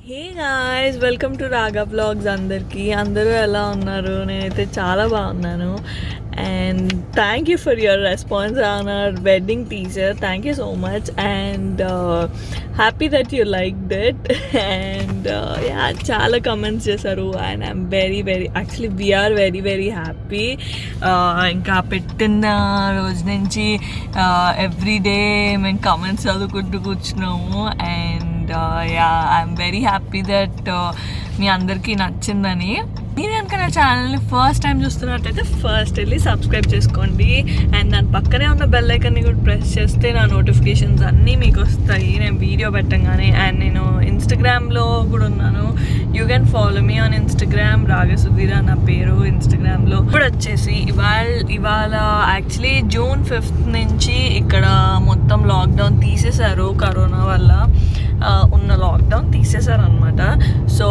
Hey guys, welcome to Raga blogs. అందరూ ఎలా ఉన్నారు? నేనైతే చాలా బాగున్నాను. And thank you for your response on our wedding teaser. Thank you so much and happy that you like that. And చాలా comments చేశారు and I'm very actually we're very happy. ఇంకా పెట్టిన రోజు నుంచి ఎవ్రీడే మేము కమెంట్స్ చదువుకుంటూ కూర్చున్నాము. And I'm very happy that మీ అందరికీ నచ్చిందని. మీరు కనుక నా ఛానల్ని ఫస్ట్ టైం చూస్తున్నట్టయితే ఫస్ట్ వెళ్ళి సబ్స్క్రైబ్ చేసుకోండి అండ్ దాని పక్కనే ఉన్న బెల్ ఐకాన్ని కూడా ప్రెస్ చేస్తే నా నోటిఫికేషన్స్ అన్నీ మీకు వస్తాయి నేను వీడియో పెట్టంగానే. అండ్ నేను ఇన్స్టాగ్రామ్లో కూడా ఉన్నాను. You can follow me on Instagram, Ragasudheera నా పేరు ఇన్స్టాగ్రామ్లో. ఇప్పుడు వచ్చేసి ఇవాళ యాక్చువల్లీ June 5th నుంచి ఇక్కడ మొత్తం లాక్డౌన్ తీసేశారు. కరోనా వల్ల ఉన్న లాక్డౌన్ తీసేశారు అనమాట. సో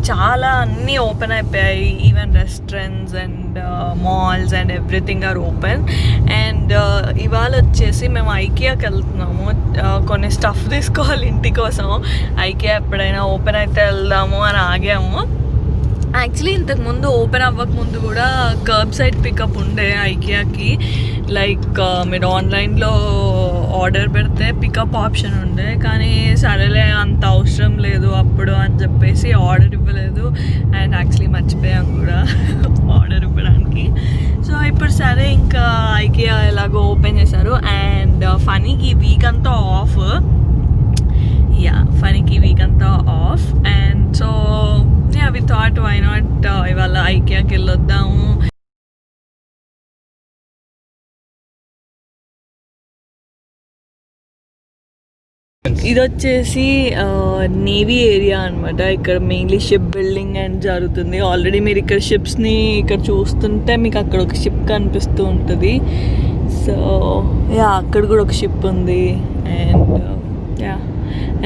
చాలా అన్నీ ఓపెన్ అయిపోయాయి. Even restaurants and malls and everything are open. And ఇవాళ వచ్చేసి మేము ఐకియాకి వెళ్తున్నాము. కొన్ని స్టఫ్ తీసుకోవాలి ఇంటి కోసం. ఐకియా ఎప్పుడైనా ఓపెన్ అయితే వెళ్దాము అని ఆగాము. యాక్చువల్లీ ఇంతకుముందు ఓపెన్ అవ్వకముందు కూడా కర్బ్ సైడ్ పికప్ ఉండే ఐకియాకి. లైక్ మీరు ఆన్లైన్లో ఆర్డర్ పెడితే పికప్ ఆప్షన్ ఉండే, కానీ సరేలే అంత అవసరం లేదు అప్పుడు అని చెప్పేసి ఆర్డర్ ఇవ్వలేదు. అండ్ యాక్చువల్లీ మర్చిపోయాం కూడా ఆర్డర్ ఇవ్వడానికి. సో ఇప్పుడు సరే ఇంకా ఐకియా ఎలాగో ఓపెన్ చేశారు. అండ్ ఫనీకి వీక్ అంతా ఆఫ్. ఫనీకి వీక్ అంతా off. And so we thought why not ఇవాళ ఐకియాకి వెళ్ళొద్దాము. ఇది వచ్చేసి నేవీ ఏరియా అనమాట. ఇక్కడ మెయిన్లీ షిప్ బిల్డింగ్ అండ్ జరుగుతుంది. ఆల్రెడీ మీరు ఇక్కడ షిప్స్ని ఇక్కడ చూస్తుంటే మీకు అక్కడ ఒక షిప్ కనిపిస్తూ ఉంటుంది. సో అక్కడ కూడా ఒక షిప్ ఉంది.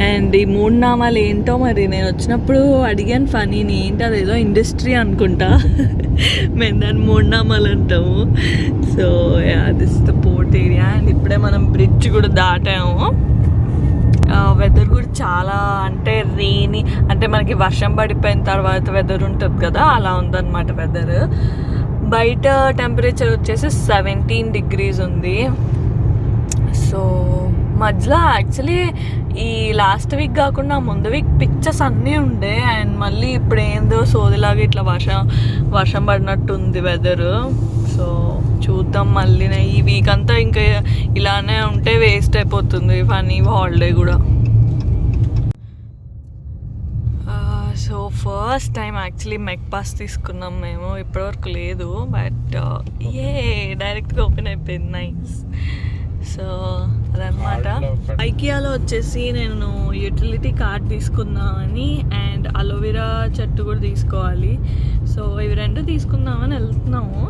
అండ్ ఈ 3 నామాలు ఏంటో మరి నేను వచ్చినప్పుడు అడిగాను ఫనీని, ఏంటి అదేదో ఇండస్ట్రీ అనుకుంటా. మేము దాన్ని 3 నామాలు అంటాము. So this the port area. And ఇప్పుడే మనం బ్రిడ్జ్ కూడా దాటాము. వెదర్ కూడా చాలా అంటే రెయినీ, అంటే మనకి వర్షం పడిపోయిన తర్వాత వెదర్ ఉంటుంది కదా, అలా ఉందన్నమాట వెదర్. బయట టెంపరేచర్ వచ్చేసి 17 degrees ఉంది. సో మధ్యలో యాక్చువల్లీ ఈ లాస్ట్ వీక్ కాకుండా ముందు వీక్ పిక్చర్స్ అన్నీ ఉండే. అండ్ మళ్ళీ ఇప్పుడు ఏందో సోదిలాగా ఇట్లా వర్షం పడినట్టు ఉంది వెదరు. సో చూద్దాం మళ్ళీ. ఈ వీక్ అంతా ఇంకా ఇలానే ఉంటే వేస్ట్ అయిపోతుంది ఫనీ హాలిడే కూడా. సో ఫస్ట్ టైం యాక్చువల్లీ మెక్ పాస్ తీసుకున్నాం మేము. ఇప్పటివరకు లేదు, బట్ డైరెక్ట్గా ఓపెన్ అయిపోయింది. నైస్. సో అదనమాట. ఐకియాలో వచ్చేసి నేను యూటిలిటీ కార్డ్ తీసుకుందామని అండ్ అలోవెరా చెట్టు కూడా తీసుకోవాలి. సో ఇవి 2 తీసుకుందామని వెళ్తున్నాము.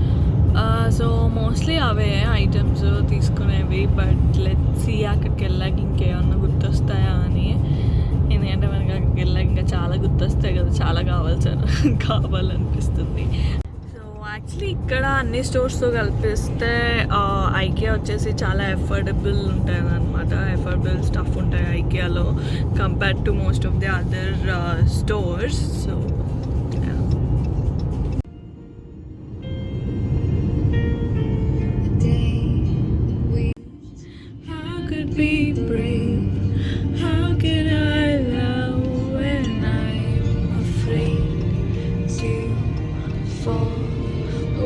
సో మోస్ట్లీ అవే ఐటమ్స్ తీసుకునేవి. బట్ లెట్స్ సీ అక్కడికి వెళ్ళాక ఇంకేమన్నా గుర్తొస్తాయా అని. ఎందుకంటే మనకి అక్కడికి వెళ్ళాక ఇంకా చాలా గుర్తొస్తాయి కదా, చాలా కావాలనిపిస్తుంది. యాక్చువల్లీ ఇక్కడ అన్ని స్టోర్స్తో కలిపిస్తే ఐకియా వచ్చేసి చాలా ఎఫోర్డబుల్ ఉంటుంది అనమాట. ఎఫోర్డబుల్ స్టఫ్ ఉంటాయి ఐకియాలో compare to most of the other stores. So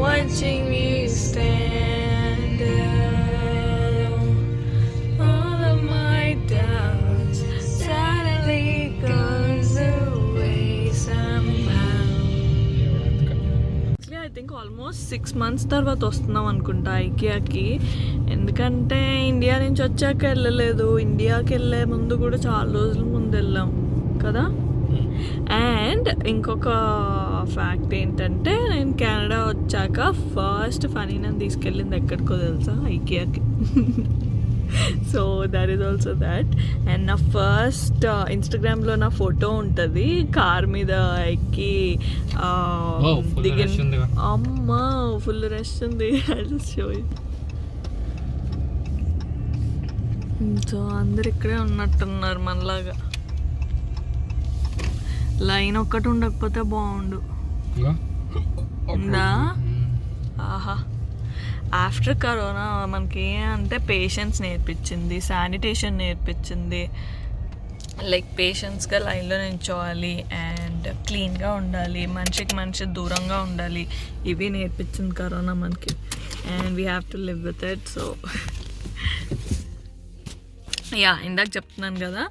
watching me stand alone, all of my doubts suddenly goes away somehow. Actually I think almost 6 months తర్వాత వస్తున్నాం అనుకుంటా ఐకియాకి. ఎందుకంటే ఇండియా నుంచి వచ్చాక వెళ్ళలేదు. ఇండియాకి వెళ్ళే ముందు కూడా చాలా రోజుల ముందు వెళ్ళాం కదా. అండ్ ఇంకొక ఫ్యాక్ట్ ఏంటంటే నేను కెనడా వచ్చాక ఫస్ట్ ఫనీ నన్ను తీసుకెళ్ళింది ఎక్కడికో తెలుసా, ఐకియాకి. So that is also that. And నా ఫస్ట్ ఇన్స్టాగ్రామ్లో నా ఫోటో ఉంటుంది కార్ మీద ఎక్కి దిగిన. అమ్మ ఫుల్ రష్ ఉంది. సో అందరు ఇక్కడే ఉన్నట్టున్నారు మనలాగా. లైన్ ఒక్కటి ఉండకపోతే బాగుండు. ఉందా? ఆహా. ఆఫ్టర్ కరోనా మనకి ఏంటంటే పేషెన్స్ నేర్పించింది, శానిటేషన్ నేర్పించింది, లైక్ పేషెన్స్గా లైన్లో నిల్చోవాలి అండ్ క్లీన్గా ఉండాలి, మనిషికి మనిషి దూరంగా ఉండాలి. ఇవి నేర్పించింది కరోనా మనకి and we have to live with it. So yeah, ఇందాక చెప్తున్నాను కదా,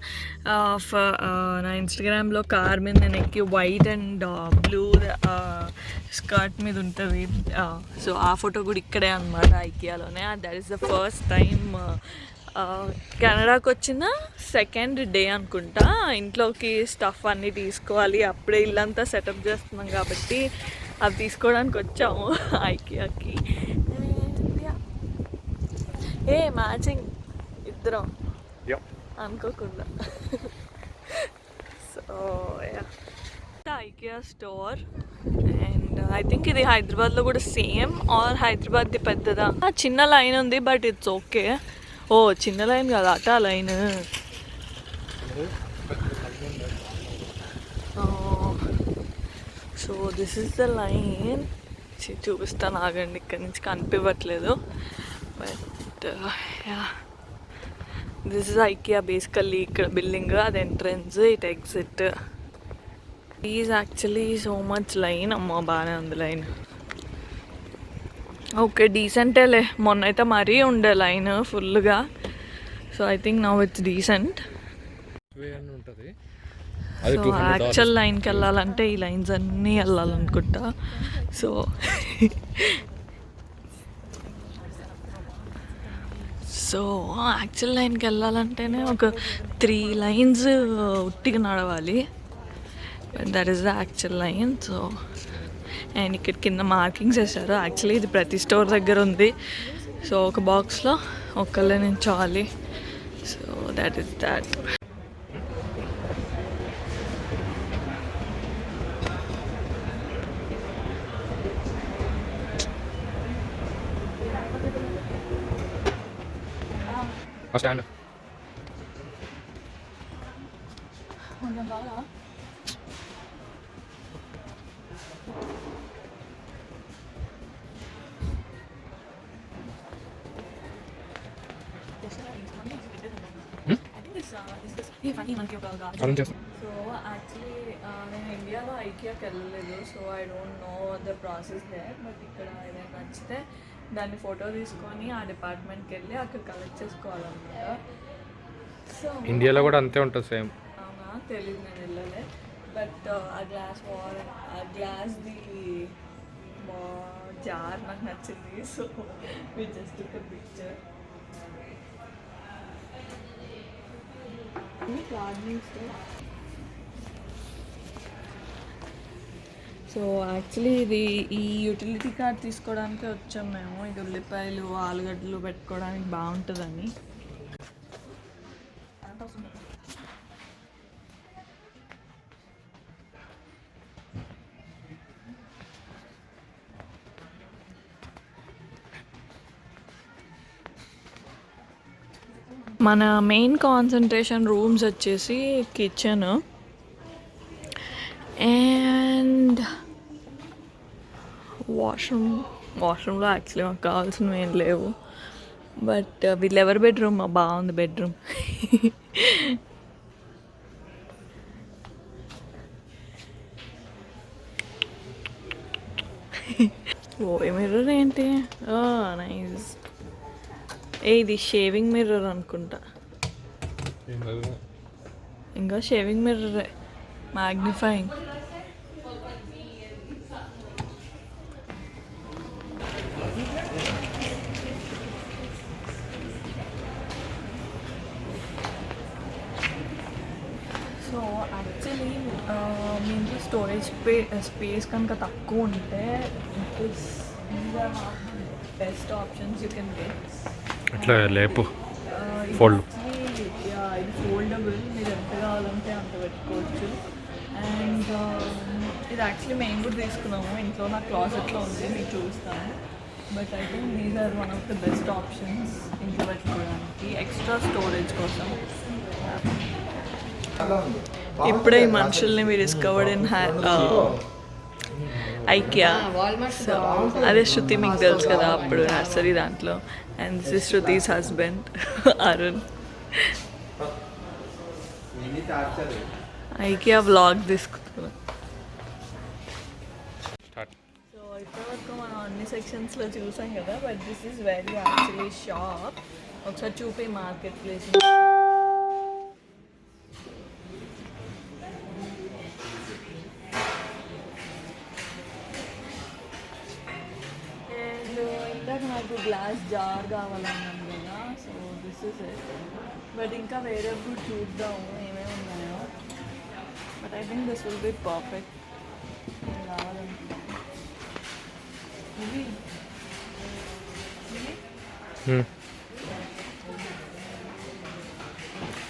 నా ఇన్స్టాగ్రామ్లో కార్ మీద నేను ఎక్కి వైట్ అండ్ బ్లూ స్కర్ట్ మీద ఉంటుంది. సో ఆ ఫోటో కూడా ఇక్కడే అనమాట, ఐకియాలోనే. That is the first time కెనడాకి వచ్చిన సెకండ్ డే అనుకుంటా. ఇంట్లోకి స్టఫ్ అన్నీ తీసుకోవాలి, అప్పుడే ఇల్లంతా సెటప్ చేస్తున్నాం కాబట్టి అవి తీసుకోవడానికి వచ్చాము ఐకియాకి. ఏ మ్యాచింగ్ ఇద్దరం అనుకోకుండా. So IKEA store and I think ఇది హైదరాబాద్లో కూడా సేమ్ ఆర్ హైదరాబాద్ది పెద్దదా. చిన్న లైన్ ఉంది బట్ ఇట్స్ ఓకే. ఓ చిన్న లైన్ కాదు, అటా line. So this is the line. చూపిస్తాను ఆగండి, ఇక్కడ నుంచి కనిపించట్లేదు but yeah, this is IKEA basically. ఇక్కడ బిల్డింగ్, అది entrance, it exit. Is actually so much line. అమ్మ బాగానే ఉంది లైన్. ఓకే డీసెంటేలే, మొన్న అయితే మరీ ఉండే లైన్ ఫుల్గా. So I think now it's decent. So actual లైన్కి వెళ్ళాలంటే ఈ లైన్స్ అన్నీ వెళ్ళాలనుకుంటా. సో సో యాక్చువల్ లైన్కి వెళ్ళాలంటేనే ఒక 3 లైన్స్ ఉట్టిగా నడవాలి. That is the actual line. So and ఇక్కడ కింద మార్కింగ్స్ వేసారు. యాక్చువల్లీ ఇది ప్రతి స్టోర్ దగ్గర ఉంది. సో ఒక బాక్స్లో ఒక్కళ్ళే నించోవాలి. So that is that. Stand so actually నేను ఇండియాలో ఐకియాకి వెళ్ళలేదు. So I don't know the process there. But ఇక్కడ ఏదైనా నచ్చితే దాన్ని ఫోటో తీసుకొని ఆ డిపార్ట్మెంట్కి వెళ్ళి అక్కడ కలెక్ట్ చేసుకోవాలన్నమాట. సో ఇండియాలో కూడా అంతే ఉంటుంది సేమ్. అవునా, తెలీదు, నేను వెళ్ళలే. బట్ ఆ గ్లాస్ది జార్ నాకు నచ్చింది. So we just took a picture. So actually ఇది ఈ యూటిలిటీ కార్డ్ తీసుకోవడానికి వచ్చాం మేము. ఇది ఉల్లిపాయలు, ఆలుగడ్డలు పెట్టుకోవడానికి బాగుంటుందని. మన మెయిన్ కాన్సన్ట్రేషన్ రూమ్స్ వచ్చేసి కిచెన్ అండ్ వాష్రూమ్లో యాక్చువల్లీ మాకు కావాల్సినవి ఏం లేవు. బట్ వీళ్ళెవరి బెడ్రూమ్ బాగుంది బెడ్రూమ్. ఓ మిర్రర్ ఏంటి, నైస్. ఇది షేవింగ్ మిర్రర్ అనుకుంటా. ఇంకా షేవింగ్ మిర్రరే, మ్యాగ్నిఫైయింగ్. సో యాక్చువల్లీ మీకు స్టోరేజ్ స్పేస్ కనుక తక్కువ ఉంటే best options you can get. అట్లా లేపు ఫోల్డ్. ఇది ఫోల్డబుల్, మీరు ఎంత కావాలంటే అంత పెట్టుకోవచ్చు. అండ్ ఇది యాక్చువల్లీ మేము కూడా తీసుకున్నాము, ఇంట్లో నా క్లాసెట్లో ఉంది, మీకు చూస్తాను. But I think these are one of the best options ఇంట్లో పెట్టుకోవడానికి, ఎక్స్ట్రా స్టోరేజ్ కోసం. ఇప్పుడే ఈ మనుషుల్ని మీ డిస్కవర్డ్ ఇన్ ఐకియా. సో అదే శృతి మీకు తెలుసు కదా అప్పుడు నర్సరీ దాంట్లో. And this is Shruti's husband Arun. IKEA vlog తీసుకుంటున్నాం. సో ఇప్పటివరకు మనం అన్ని సెక్షన్స్లో చూసాం కదా, but this is very actually shop. ఒకసారి చూపి మార్కెట్ ప్లేస్. ఇందాక నాకు గ్లాస్ జార్ కావాలన్నాను కదా, so this is it. But ఇంకా వేరే కూడా చూద్దాము ఏమేమి ఉన్నాయో. But I think this will be perfect. నేను కావాలనుకుంటున్నాను ఇవి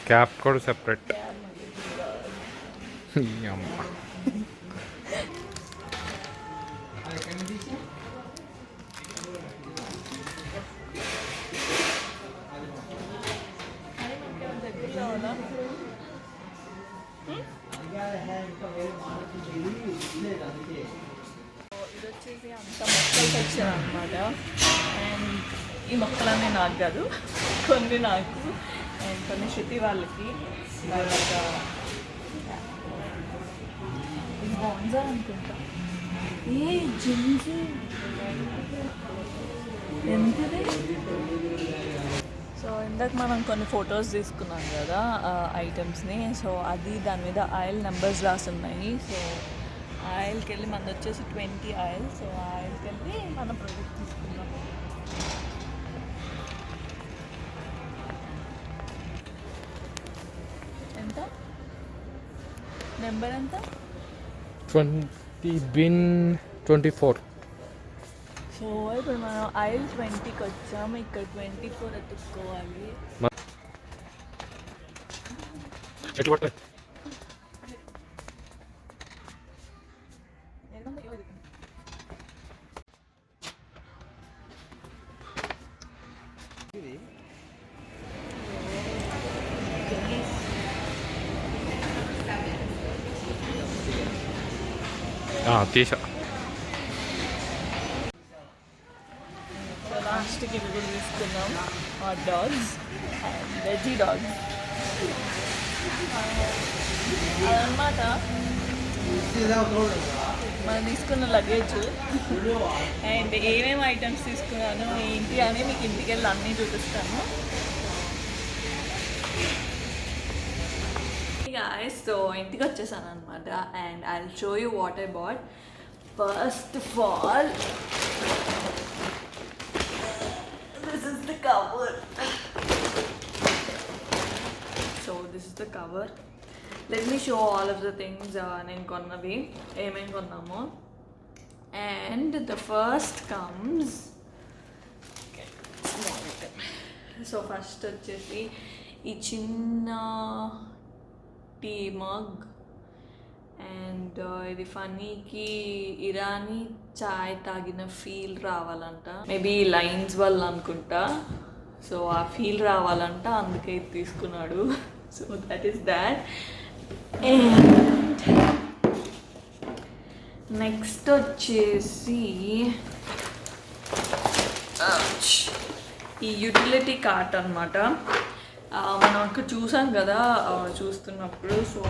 క్యాప్ కూడా సెపరేట్. అమ్మ ఇది వచ్చేసి అంత మొక్కలు సెక్షన్ అనమాట. అండ్ ఈ మొక్కలన్నీ నాకు కాదు, కొన్ని నాకు అండ్ కొన్ని శృతి వాళ్ళకి. ఇది బాగుందా అనుకుంటా. ఏ జిమ్జీ ఎంతది? సో ఇందాక మనం కొన్ని ఫొటోస్ తీసుకున్నాం కదా ఐటమ్స్ని. సో అది దాని మీద ఆయిల్ నెంబర్స్ రాసి ఉన్నాయి. సో ఆయిల్కి వెళ్ళి మనది వచ్చేసి 20 ఆయిల్. సో ఆయిల్కి వెళ్ళి మన ప్రోడక్ట్ తీసుకుందాం. ఎంత నెంబర్ ఎంత? 20 బిన్ 24. సో ఇప్పుడు మనం ఆయిల్ 20కి వచ్చాము, ఇక్కడ 24 ఎత్తుక్కోవాలి. తీసా. సో లాస్ట్కి ఇవి కూడా తీసుకున్నాం, hot dogs and veggie dogs అదనమాట. మనం తీసుకున్న లగేజ్ అండ్ ఏమేమి ఐటమ్స్ తీసుకున్నాను ఏంటి అని మీకు ఇంటికి వెళ్ళి అన్నీ చూపిస్తాను. guys, so ఇంటికి వచ్చేసాను అనమాట. And I will show you what I bought. First of all this is the cover. So this is the cover. Let me show all of the things నేను కొన్నవి ఏమేమి కొన్నామో. And the first comes, so first వచ్చేసి ఈ చిన్న tea mug. And ఇది ఫనీకి ఇరానీ చాయ్ తాగిన feel రావాలంట, maybe lines వల్ల అనుకుంటా. సో ఆ ఫీల్ రావాలంట, అందుకే ఇది తీసుకున్నాడు. So that is that. And next వచ్చేసి ఈ యూటిలిటీ కార్ట్ అనమాట. మనం అక్కడ చూసాం కదా చూస్తున్నప్పుడు. So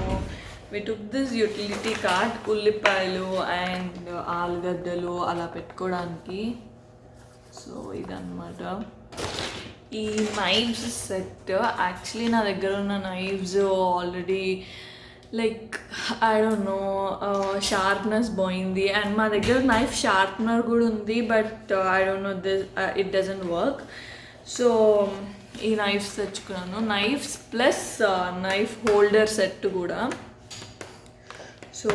we took this utility cart, ఉల్లిపాయలు అండ్ ఆలుగడ్డలు అలా పెట్టుకోవడానికి. సో ఇదన్నమాట. ఈ నైఫ్స్ సెట్, యాక్చువల్లీ నా దగ్గర ఉన్న knifes already like I don't no sharpness పోయింది. అండ్ మా దగ్గర నైఫ్ షార్ప్నర్ కూడా ఉంది, but I don't no this it doesn't work. So ఈ నైఫ్స్ తెచ్చుకున్నాను, knifes plus knife holder set కూడా. సో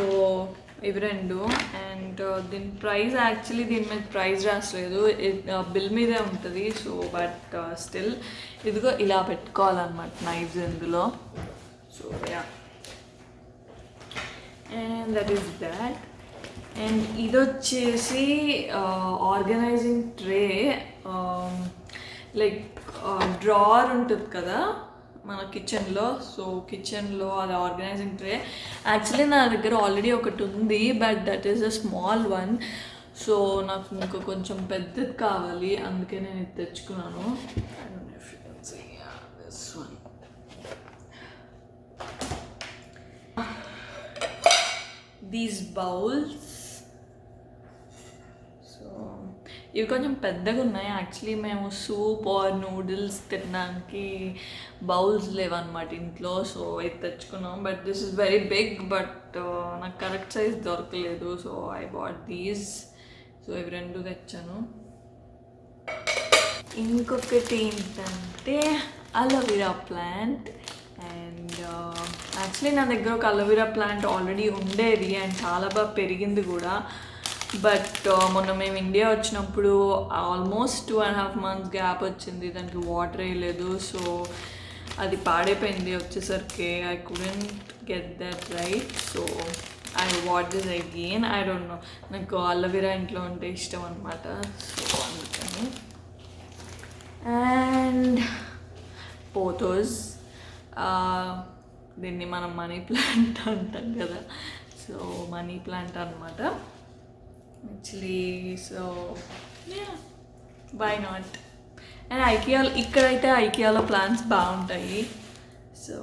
ఇవి రెండు. అండ్ దీని ప్రైస్ యాక్చువల్లీ దీని మీద ప్రైస్ రాసలేదు, బిల్ మీదే ఉంటుంది. సో బట్ స్టిల్ ఇదిగో ఇలా పెట్టుకోవాలన్నమాట నైఫ్స్ ఇందులో. So yeah, and that is that. And ఇది వచ్చేసి ఆర్గనైజింగ్ ట్రే, లైక్ డ్రావర్ ఉంటుంది కదా మన కిచెన్లో. సో కిచెన్లో అది ఆర్గనైజింగ్ ట్రే యాక్చువల్లీ నా దగ్గర ఆల్రెడీ ఒకటి ఉంది, but that is a small one. So నాకు ఇంకా కొంచెం పెద్దది కావాలి, అందుకే నేను ఇది తెచ్చుకున్నాను. దీస్ బౌల్స్, సో ఇవి కొంచెం పెద్దగా ఉన్నాయి. యాక్చువల్లీ మేము సూప్ ఆర్ నూడిల్స్ తినడానికి బౌల్స్ లేవన్నమాట ఇంట్లో, సో ఇది తెచ్చుకున్నాం. But this is very big, but నాకు కరెక్ట్ సైజ్ దొరకలేదు, so I bought these. So ఇవి రెండు తెచ్చాను. ఇంకొకటి ఏంటంటే అలోవెరా ప్లాంట్. అండ్ యాక్చువల్లీ నా దగ్గర ఒక అలోవెరా ప్లాంట్ ఆల్రెడీ ఉండేది అండ్ చాలా బాగా పెరిగింది కూడా. బట్ మొన్న మేము ఇండియా వచ్చినప్పుడు ఆల్మోస్ట్ 2.5 months గ్యాప్ వచ్చింది, దానికి వాటర్ వేయలేదు. సో అది పాడైపోయింది వచ్చేసరికి. I couldn't get that right. So I what this again. I don't no, నాకు అలోవెరా ఇంట్లో ఉంటే ఇష్టం అనమాట, సో అందుకని. అండ్ పోథోస్, దీన్ని మనం మనీ ప్లాంట్ అంటాం కదా, సో మనీ ప్లాంట్ అనమాట actually. So why not. And ఐకియాలో, ఇక్కడైతే ఐకియాలో ప్లాంట్స్ బాగుంటాయి. So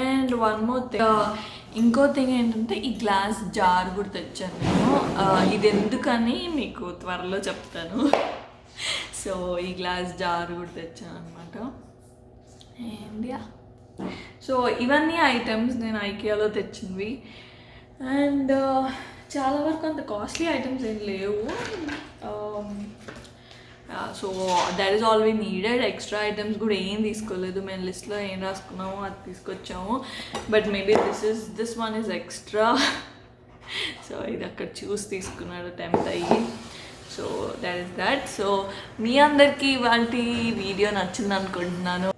and one more thing, ఇంకో థింగ్ ఏంటంటే ఈ గ్లాస్ జార్ కూడా తెచ్చాను నేను. ఇది ఎందుకని మీకు త్వరలో చెప్తాను. సో ఈ గ్లాస్ జార్ కూడా తెచ్చాను అనమాట. అండ్ యా, సో ఇవన్నీ ఐటమ్స్ నేను ఐకియాలో తెచ్చినవి. అండ్ చాలా వరకు అంత కాస్ట్లీ ఐటమ్స్ ఏం లేవు. So that is all we needed. Extra items కూడా ఏం తీసుకోలేదు, మేము లిస్ట్లో ఏం రాసుకున్నామో అది తీసుకొచ్చాము. But maybe this one is extra. So ఇది అక్కడ చూసి తీసుకున్నాడు టెంప్ట్ అయ్యి. So that is that. So మీ అందరికీ ఇవాళ వీడియో నచ్చింది అనుకుంటున్నాను.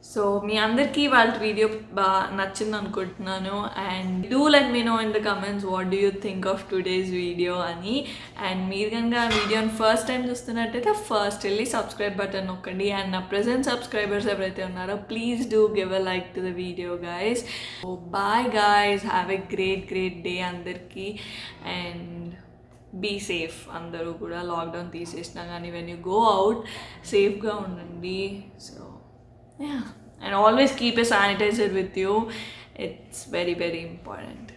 And do let me know in the comments what do you think of today's video అని. అండ్ మీరు కనుక ఆ వీడియోని ఫస్ట్ టైం చూస్తున్నట్టయితే ఫస్ట్ వెళ్ళి సబ్స్క్రైబ్ బటన్ నొక్కండి. అండ్ నా ప్రెజెంట్ సబ్స్క్రైబర్స్ ఎవరైతే ఉన్నారో please do give a like to the video guys. So bye guys, have a great day అందరికీ. అండ్ బీ సేఫ్ అందరూ కూడా. లాక్డౌన్ తీసేసినా కానీ వెన్ యూ గో అవుట్ సేఫ్గా ఉండండి. So yeah, and always keep a sanitizer with you. It's very important.